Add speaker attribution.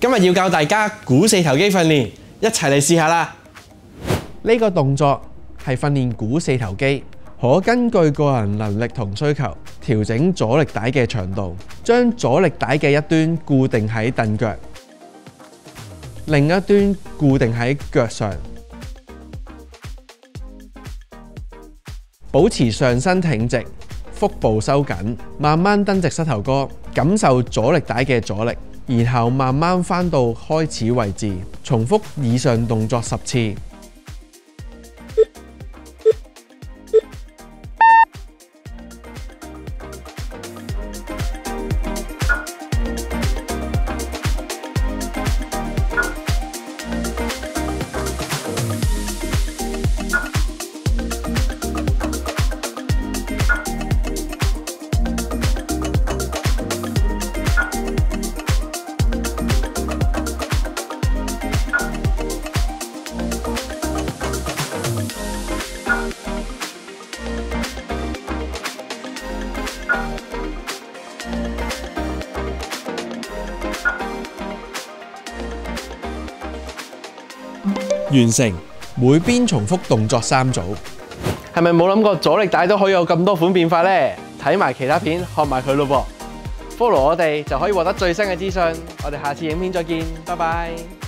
Speaker 1: 今日要教大家股四頭肌訓練，一齊嚟試下啦！呢個動作係訓練股四頭肌，可根據個人能力同需求調整阻力帶嘅長度，將阻力帶嘅一端固定喺凳腳，另一端固定喺腳上，保持上身挺直，腹部收緊，慢慢蹬直膝頭哥，感受阻力帶嘅阻力。然後慢慢返到開始位置，重複以上動作10次。完成，每邊重複動作3組。係咪冇諗過阻力帶都可以有咁多款變化呢？睇埋其他片，學埋佢咯噃。Follow 我哋就可以獲得最新嘅資訊。我哋下次影片再見，拜拜。